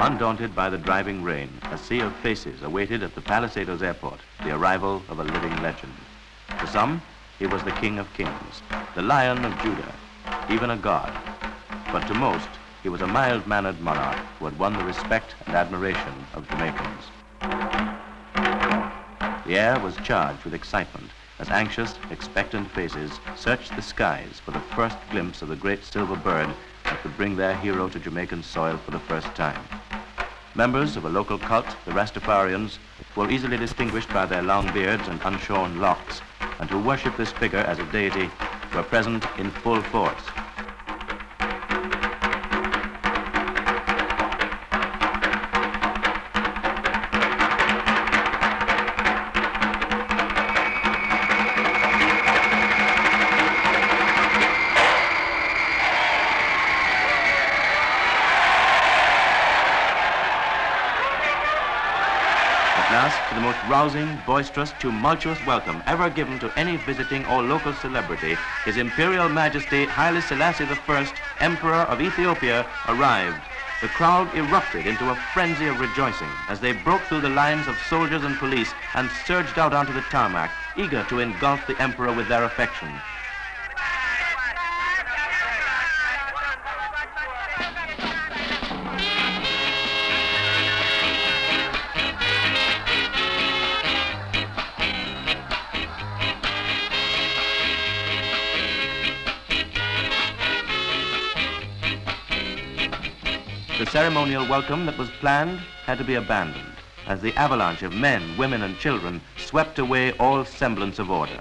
Undaunted by the driving rain, a sea of faces awaited at the Palisadoes airport the arrival of a living legend. To some, he was the King of Kings, the Lion of Judah, even a god. But to most, he was a mild-mannered monarch who had won the respect and admiration of Jamaicans. The air was charged with excitement as anxious, expectant faces searched the skies for the first glimpse of the great silver bird that would bring their hero to Jamaican soil for the first time. Members of a local cult, the Rastafarians, who were easily distinguished by their long beards and unshorn locks, and who worship this figure as a deity, were present in full force. To the most rousing, boisterous, tumultuous welcome ever given to any visiting or local celebrity, His Imperial Majesty Haile Selassie I, Emperor of Ethiopia, arrived. The crowd erupted into a frenzy of rejoicing as they broke through the lines of soldiers and police and surged out onto the tarmac, eager to engulf the Emperor with their affection. The ceremonial welcome that was planned had to be abandoned as the avalanche of men, women, and children swept away all semblance of order.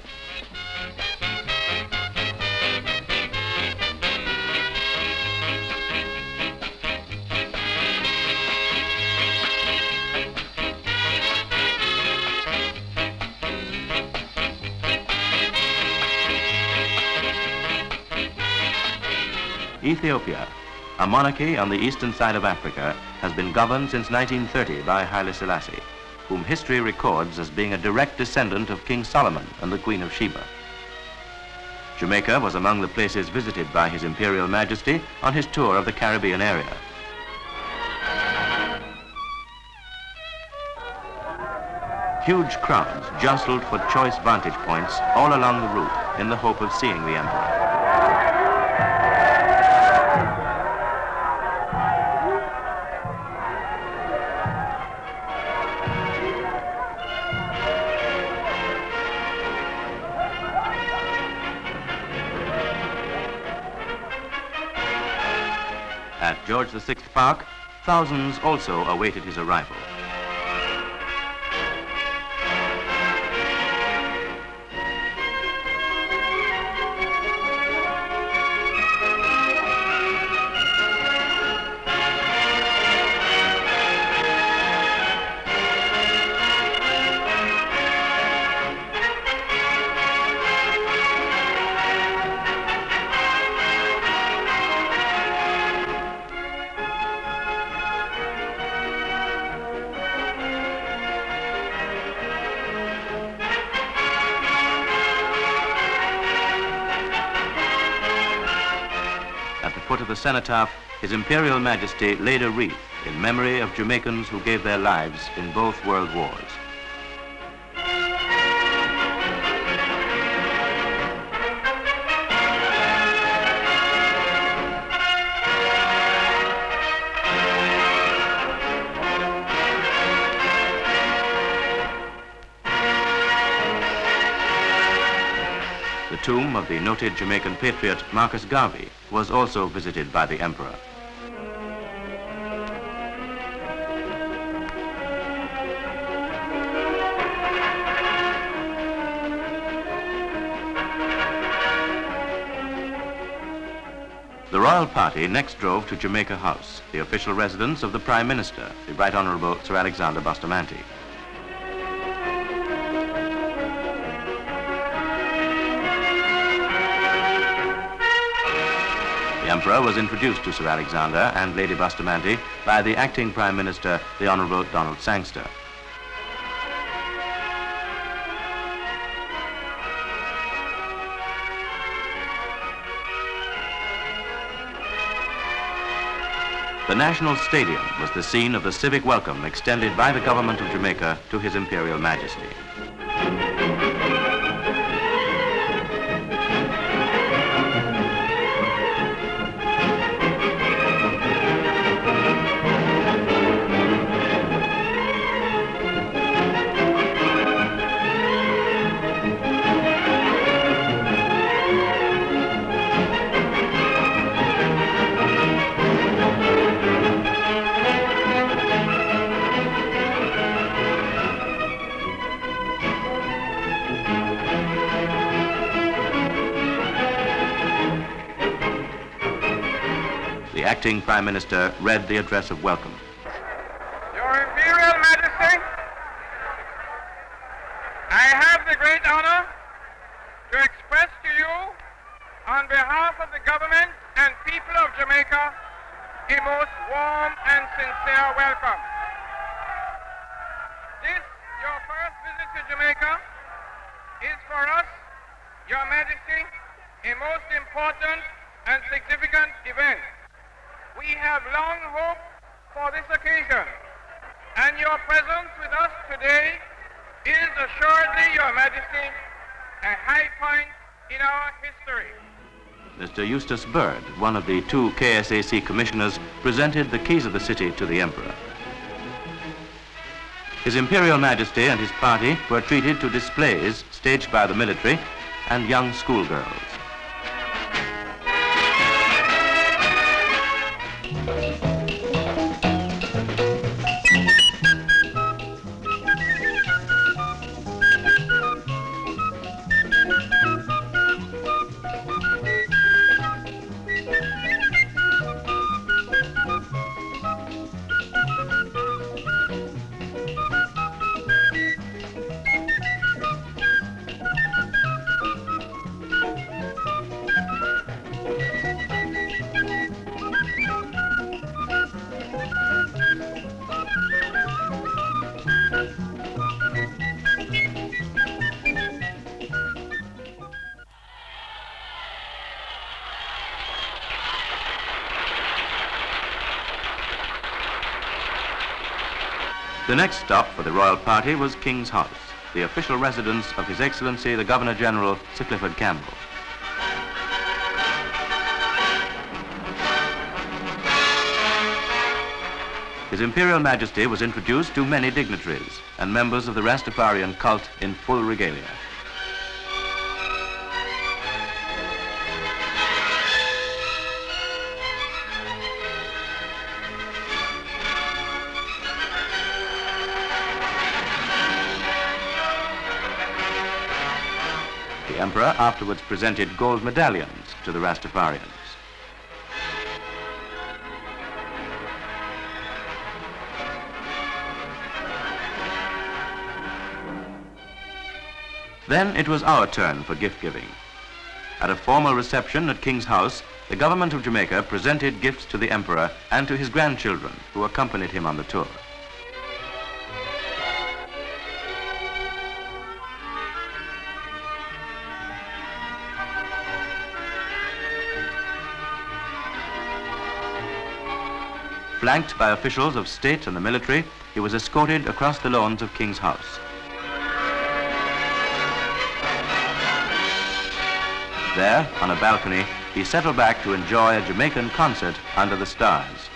Ethiopia, a monarchy on the eastern side of Africa, has been governed since 1930 by Haile Selassie, whom history records as being a direct descendant of King Solomon and the Queen of Sheba. Jamaica was among the places visited by His Imperial Majesty on his tour of the Caribbean area. Huge crowds jostled for choice vantage points all along the route in the hope of seeing the Emperor. At George VI Park, thousands also awaited his arrival. At the foot of the cenotaph, His Imperial Majesty laid a wreath in memory of Jamaicans who gave their lives in both world wars. The tomb of the noted Jamaican patriot Marcus Garvey was also visited by the Emperor. The royal party next drove to Jamaica House, the official residence of the Prime Minister, the Right Honourable Sir Alexander Bustamante. The Emperor was introduced to Sir Alexander and Lady Bustamante by the acting Prime Minister, the Honourable Donald Sangster. The National Stadium was the scene of the civic welcome extended by the government of Jamaica to His Imperial Majesty. The acting Prime Minister read the address of welcome. Your Imperial Majesty, I have the great honor to express to you, on behalf of the government and people of Jamaica, a most warm and sincere welcome. This, your first visit to Jamaica, is for us, Your Majesty, a most important and significant event. We have long hoped for this occasion, and your presence with us today is assuredly, Your Majesty, a high point in our history. Mr. Eustace Bird, one of the two KSAC commissioners, presented the keys of the city to the Emperor. His Imperial Majesty and his party were treated to displays staged by the military and young schoolgirls. The next stop for the royal party was King's House, the official residence of His Excellency the Governor-General, Sir Clifford Campbell. His Imperial Majesty was introduced to many dignitaries and members of the Rastafarian cult in full regalia. The Emperor afterwards presented gold medallions to the Rastafarians. Then it was our turn for gift-giving. At a formal reception at King's House, the government of Jamaica presented gifts to the Emperor and to his grandchildren, who accompanied him on the tour. Flanked by officials of state and the military, he was escorted across the lawns of King's House. There, on a balcony, he settled back to enjoy a Jamaican concert under the stars.